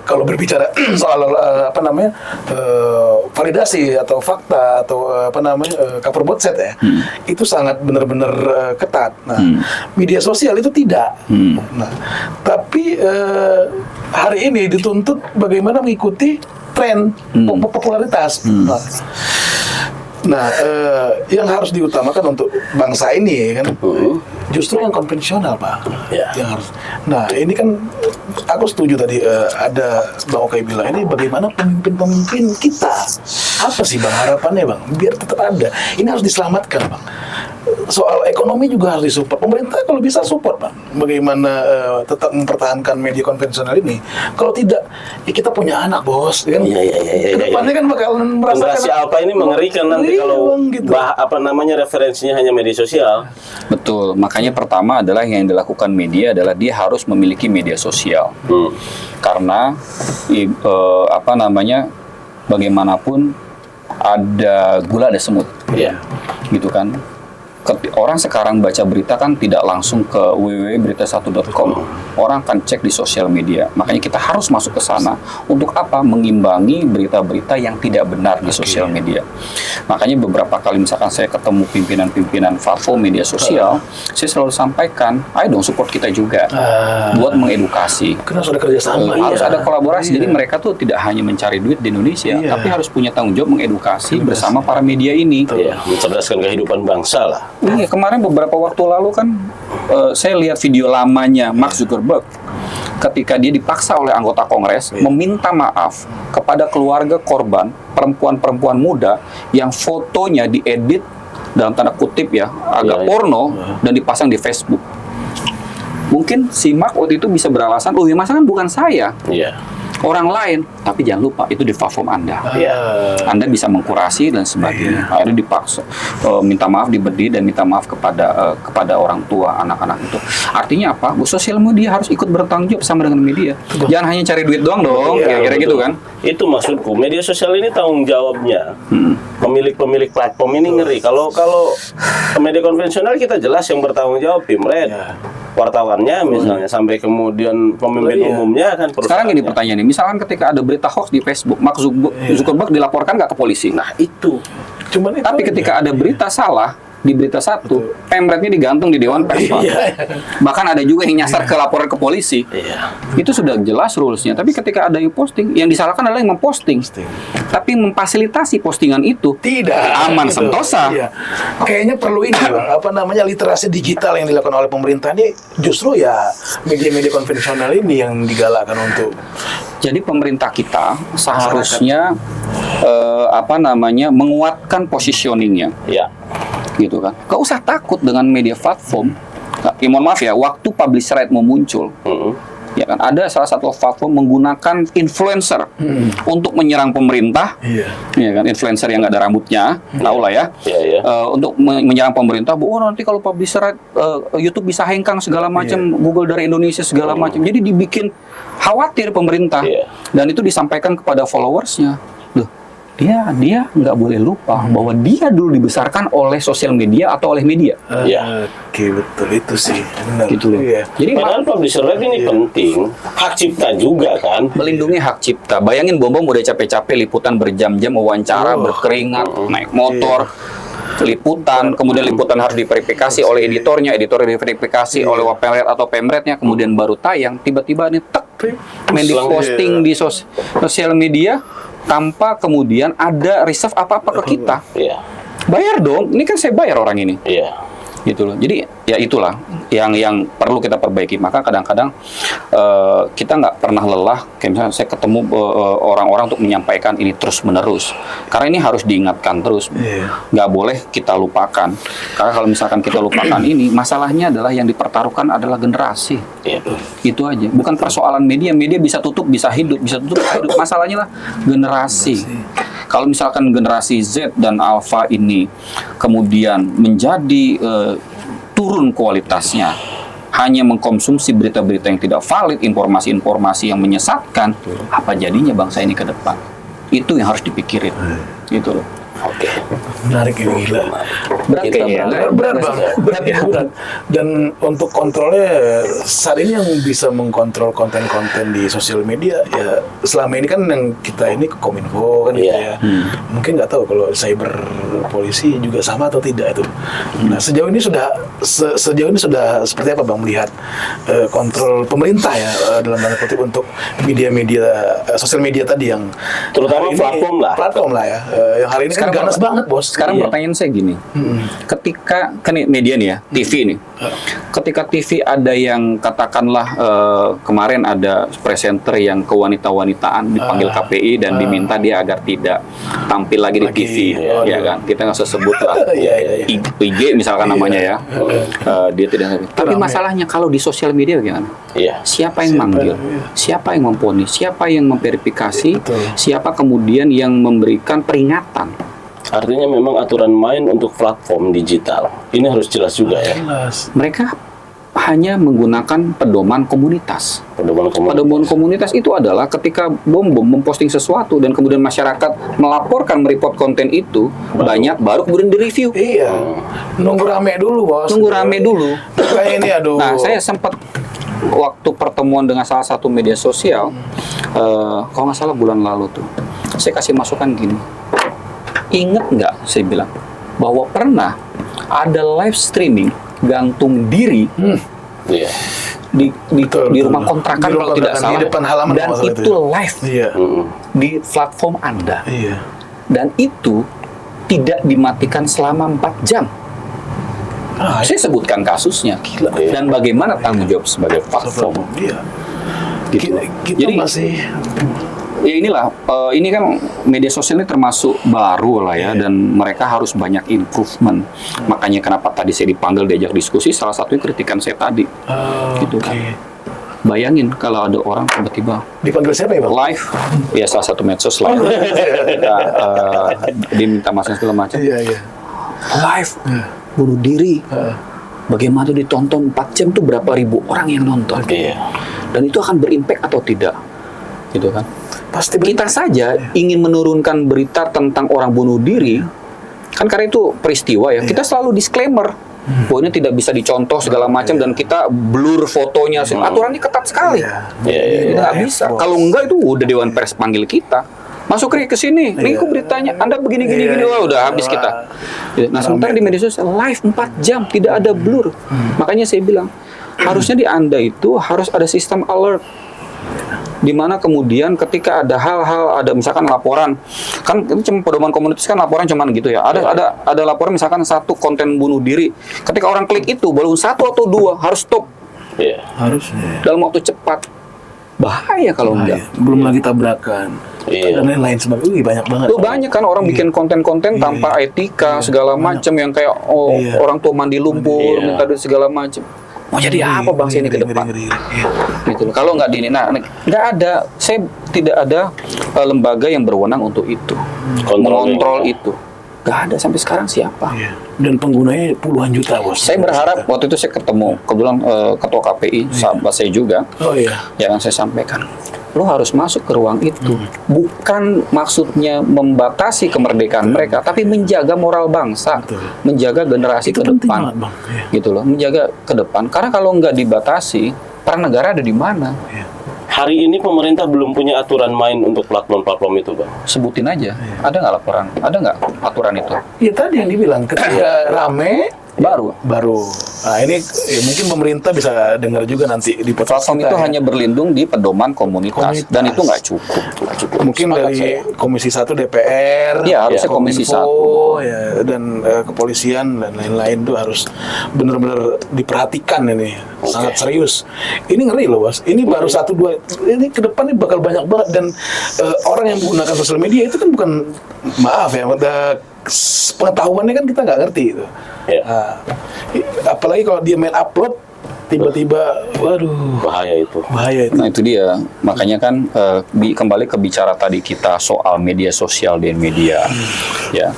kalau berbicara soal apa namanya validasi atau fakta atau apa namanya cover both set ya, itu sangat benar-benar ketat. Nah, media sosial itu tidak. Nah, tapi hari ini dituntut bagaimana mengikuti tren popularitas. Nah, yang harus diutamakan untuk bangsa ini kan justru yang konvensional, Pak. Yang harus. Nah, ini kan aku setuju tadi ada Bang Okai bilang ini bagaimana pemimpin-pemimpin kita. Apa sih Bang harapannya, Bang? Biar tetap ada. Ini harus diselamatkan, Bang. Soal ekonomi juga harus disupport. Pemerintah kalau bisa support, Bang. Bagaimana tetap mempertahankan media konvensional ini. Kalau tidak, ya kita punya anak, Bos. Kan? Kedepannya kan bakalan merasakan. Generasi Alpha ini mengerikan nanti kalau gitu. apa namanya referensinya hanya media sosial. Betul. Makanya pertama adalah yang dilakukan media adalah dia harus memiliki media sosial. Karena apa namanya bagaimanapun ada gula ada semut. Gitu kan. Orang sekarang baca berita kan tidak langsung ke www.berita1.com. Orang akan cek di sosial media. Makanya kita harus masuk ke sana. Untuk apa? Mengimbangi berita-berita yang tidak benar di sosial media. Makanya beberapa kali misalkan saya ketemu pimpinan-pimpinan platform media sosial, saya selalu sampaikan, ayo dong support kita juga buat mengedukasi. Karena harus ada kerjasama. Harus ada kolaborasi. Jadi mereka tuh tidak hanya mencari duit di Indonesia, tapi harus punya tanggung jawab mengedukasi bersama para media ini. Mencerdaskan kehidupan bangsa lah. Iya, kemarin beberapa waktu lalu kan saya lihat video lamanya Mark Zuckerberg ketika dia dipaksa oleh anggota Kongres meminta maaf kepada keluarga korban perempuan-perempuan muda yang fotonya diedit dalam tanda kutip ya agak porno dan dipasang di Facebook. Mungkin si Mark waktu itu bisa beralasan, oh ya masa kan bukan saya. Orang lain, tapi jangan lupa itu di platform Anda. Anda bisa mengkurasi dan sebagainya. Akhirnya dipaksa minta maaf, diberi dan minta maaf kepada orang tua anak-anak itu. Artinya apa? Sosial media harus ikut bertanggung jawab sama dengan media. Jangan hanya cari duit doang dong, kira-kira gitu kan? Itu maksudku. Media sosial ini tanggung jawabnya. Pemilik-pemilik platform ini ngeri. Kalau media konvensional kita jelas yang bertanggung jawab Pimret. Wartawannya misalnya sampai kemudian pemimpin umumnya kan. Sekarang ini pertanyaan nih, misalkan ketika ada berita hoax di Facebook, Mark Zuckerberg dilaporkan nggak ke polisi? Nah itu. Cuman tapi ketika ada berita salah di berita satu, pemretnya digantung di Dewan Pers. Pak. Bahkan ada juga yang nyasar ke laporan ke polisi. Itu sudah jelas rules-nya. Tapi ketika ada yang posting, yang disalahkan adalah yang memposting. Tapi memfasilitasi postingan itu Tidak. aman Gitu. sentosa. Iya. Kayaknya perlu ini, Bang. Apa namanya, literasi digital yang dilakukan oleh pemerintah ini justru ya media-media konvensional ini yang digalakkan untuk Jadi pemerintah kita seharusnya menguatkan positioningnya. Ya. Gitu kan. Gak usah takut dengan media platform. Ya, mohon maaf ya, waktu publish right mau muncul, ya kan, ada salah satu platform menggunakan influencer untuk menyerang pemerintah, ya kan, influencer yang nggak ada rambutnya, tahu lah ya, untuk menyerang pemerintah. Nanti kalau publish right, YouTube bisa hengkang segala macam, Google dari Indonesia segala macam. Jadi dibikin khawatir pemerintah, dan itu disampaikan kepada followersnya. Dia nggak boleh lupa bahwa dia dulu dibesarkan oleh sosial media atau oleh media. Oke, betul itu sih. Benar. Gitu loh. Jadi Padahal publisher right ini penting, hak cipta juga kan. melindungi hak cipta. Bayangin Bom udah capek-capek liputan berjam-jam, wawancara berkeringat, naik motor, liputan, kemudian liputan harus diverifikasi oleh editornya, editor diverifikasi oleh Wapemret atau Pemretnya, kemudian baru tayang. Tiba-tiba nih main di posting di sosial media tanpa kemudian ada reserve apa-apa ke kita. Bayar dong, ini kan saya bayar orang ini. Gitu loh. Jadi ya itulah yang perlu kita perbaiki. Maka kadang-kadang kita nggak pernah lelah. Kayak misalnya saya ketemu orang-orang untuk menyampaikan ini terus-menerus. Karena ini harus diingatkan terus. Nggak boleh kita lupakan. Karena kalau misalkan kita lupakan ini, masalahnya adalah yang dipertaruhkan adalah generasi. Itu aja. Bukan persoalan media. Media bisa tutup, bisa hidup, bisa tutup, bisa hidup. Masalahnya lah generasi. Kalau misalkan generasi Z dan Alpha ini kemudian menjadi turun kualitasnya, hanya mengkonsumsi berita-berita yang tidak valid, informasi-informasi yang menyesatkan, apa jadinya bangsa ini ke depan? Itu yang harus dipikirin. Gitu loh. Oke. Menarik ini, gila. Berat kayaknya. Berat banget. Dan untuk kontrolnya saat ini yang bisa mengkontrol konten-konten di sosial media ya selama ini kan yang kita ini Kominfo kan gitu ya. Mungkin nggak tahu kalau cyber polisi juga sama atau tidak itu. Nah sejauh ini sudah seperti apa Bang melihat kontrol pemerintah ya dalam tanda kutip untuk media-media sosial media tadi yang terutama platform lah ya yang hari ini kan ganas banget bos. Sekarang pertanyaan saya gini, ketika kan media nih ya, TV nih, ketika TV ada yang katakanlah kemarin ada presenter yang kewanita-wanitaan dipanggil KPI dan diminta dia agar tidak tampil lagi di TV, ya kan? Kita nggak usah sebut lah, IG misalkan namanya ya, dia tidak. Tapi masalahnya kalau di sosial media bagaimana? Siapa yang manggil? Siapa yang memponis? Siapa yang memverifikasi? Siapa kemudian yang memberikan peringatan? Artinya memang aturan main untuk platform digital ini harus jelas juga ya. Mereka hanya menggunakan pedoman komunitas. Pedoman komunitas itu adalah ketika Bom memposting sesuatu dan kemudian masyarakat melaporkan mereport konten itu baru kemudian direview. Nunggu rame dulu bos. Kayak ini aduh. Nah saya sempat waktu pertemuan dengan salah satu media sosial, kalau nggak salah bulan lalu tuh, saya kasih masukan gini. Ingat nggak, saya bilang, bahwa pernah ada live streaming gantung diri di rumah kontrakan kalau tidak salah, di depan halaman dan itu live di platform Anda, dan itu tidak dimatikan selama 4 jam. Saya sebutkan kasusnya, dan bagaimana tanggung jawab sebagai platform. Gitu. Jadi masih ya inilah, ini kan media sosial ini termasuk baru lah ya, dan mereka harus banyak improvement. Makanya kenapa tadi saya dipanggil diajak diskusi, salah satunya kritikan saya tadi. Gitu kan. Bayangin kalau ada orang tiba-tiba dipanggil siapa ya Bang? Live, ya salah satu medsos lah. Diminta masuk segala macam. Live, bunuh diri. Bagaimana ditonton 4 jam tuh berapa ribu orang yang nonton. Dan itu akan berimpact atau tidak. Gitu kan. Pasti kita saja ingin menurunkan berita tentang orang bunuh diri, kan karena itu peristiwa ya, kita selalu disclaimer bahwa ini tidak bisa dicontoh segala macam, dan kita blur fotonya. Aturannya ketat sekali. Nggak bisa. Kalau enggak itu udah Dewan Pers panggil kita. Masuk Ri ke sini, Ri kok beritanya Anda begini gini gini, wah udah habis kita. Nah, sementara di media sosial live 4 jam tidak ada blur. Makanya saya bilang harusnya di Anda itu harus ada sistem alert. Di mana kemudian ketika ada hal-hal, ada misalkan laporan, kan itu cuma pedoman komunitas kan laporan cuman gitu ya. Ada laporan misalkan satu konten bunuh diri. Ketika orang klik itu baru 1 atau 2 harus stop. Iya. Harusnya. Dalam waktu cepat. Bahaya kalau enggak. Belum lagi tabrakan. Iya. Dan lain-lain sebagainya. Banyak banget. Tuh banyak kan orang bikin konten-konten tanpa etika segala macam yang kayak orang tua mandi lumpur, minta duit segala macam. Mau jadi apa bangsa ini ke depan? Gitu loh. Kalau nggak di ini, nah nggak ada, saya tidak ada lembaga yang berwenang untuk itu, mengontrol itu. Nggak ada sampai sekarang siapa? Dan penggunanya puluhan juta, Bos. Saya berharap waktu itu saya ketemu kebetulan ketua KPI, sahabat saya juga, Oh iya. yang saya sampaikan, lo harus masuk ke ruang itu, bukan maksudnya membatasi kemerdekaan mereka, tapi menjaga moral bangsa, menjaga generasi Itu ke penting depan, banget, Bang. Iya. gitu loh, menjaga ke depan. Karena kalau nggak dibatasi, peran negara ada di mana? Hari ini pemerintah belum punya aturan main untuk platform-platform itu, Bang. Sebutin aja, ada nggak laporan, ada nggak aturan itu? Ya tadi yang dibilang ketika rame Baru. Nah ini mungkin pemerintah bisa dengar juga nanti di podcast Platform kita, itu ya. hanya berlindung di pedoman komunitas, dan itu nggak cukup. Mungkin Sepakat dari saya. Komisi 1 DPR, Iya, harusnya Komisi Kominfo, ya, dan kepolisian dan lain-lain itu harus benar-benar diperhatikan ini, sangat serius. Ini ngeri loh, Bos. Ini baru 1-2, ini ke depan ini bakal banyak banget, dan orang yang menggunakan sosial media itu kan bukan, maaf ya, pengetahuannya kan kita nggak ngerti itu. Ya. Nah, apalagi kalau dia main upload tiba-tiba, waduh, Bahaya itu. bahaya itu. Nah itu dia, makanya kan kembali ke bicara tadi kita soal media sosial dan media, ya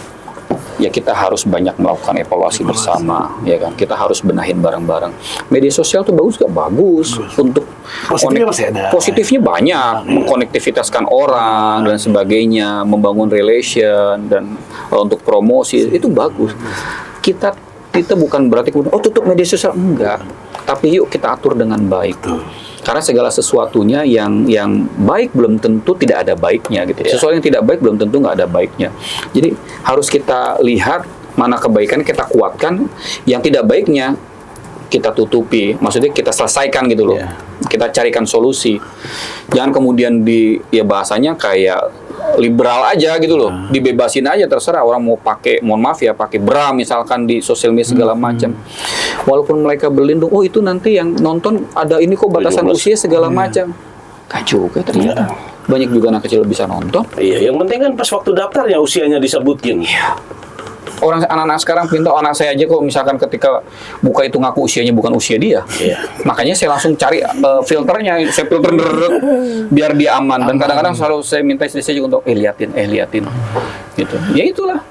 kita harus banyak melakukan evaluasi bersama, ya kan, kita harus benahin bareng-bareng. Media sosial tuh bagus gak? Bagus untuk Positifnya masih ada. positifnya banyak, mengkonektivitaskan orang dan sebagainya, membangun relation dan untuk promosi itu bagus. Kita bukan berarti kemudian tutup media sosial, enggak. Tapi yuk kita atur dengan baik. Karena segala sesuatunya yang baik belum tentu tidak ada baiknya gitu. Sesuatu yang tidak baik belum tentu nggak ada baiknya. Jadi harus kita lihat mana kebaikan kita kuatkan, yang tidak baiknya kita tutupi. Maksudnya kita selesaikan gitu loh. Kita carikan solusi. Jangan kemudian bahasanya kayak liberal aja gitu loh, dibebasin aja terserah orang mau pakai, mohon maaf ya, pakai bra misalkan di sosial media segala macam. Walaupun mereka berlindung, itu nanti yang nonton ada ini kok batasan 17. usia segala macam. Gak juga ternyata. Banyak juga anak kecil bisa nonton. Iya, yang penting kan pas waktu daftar ya usianya disebutkin. Orang anak-anak sekarang pintar, anak saya aja kok misalkan ketika buka itu ngaku usianya bukan usia dia. Iya. Makanya saya langsung cari filternya, saya filter biar dia aman. Dan kadang-kadang selalu saya minta istri saya juga untuk liatin gitu. Ya itulah.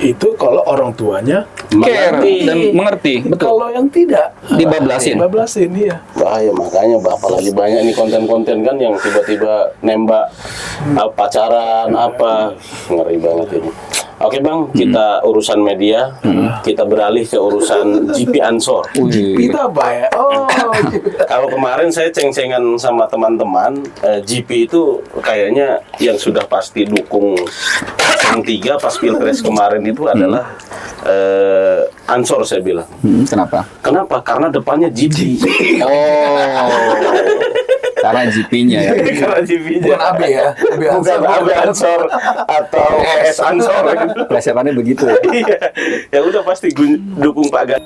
Itu kalau orang tuanya Care dan mengerti, betul. Kalau yang tidak Dibablasin. iya. Bahaya, makanya apalagi banyak nih konten-konten kan yang tiba-tiba nembak pacaran apa, ngeri banget ini. Oke Bang, kita urusan media, kita beralih ke urusan GP Ansor. Kita apa ya? Kalau kemarin saya ceng-cengan sama teman-teman, GP itu kayaknya yang sudah pasti dukung 03 pas Pilpres kemarin itu adalah Ansor, saya bilang. Kenapa? Kenapa? Karena depannya GP. Karena GP-nya ya. Karena GP-nya. Bukan AB ya. Bukan AB Ansor atau PS Ansor. Plesetannya begitu. Iya. Ya udah pasti dukung Pak Ganjar.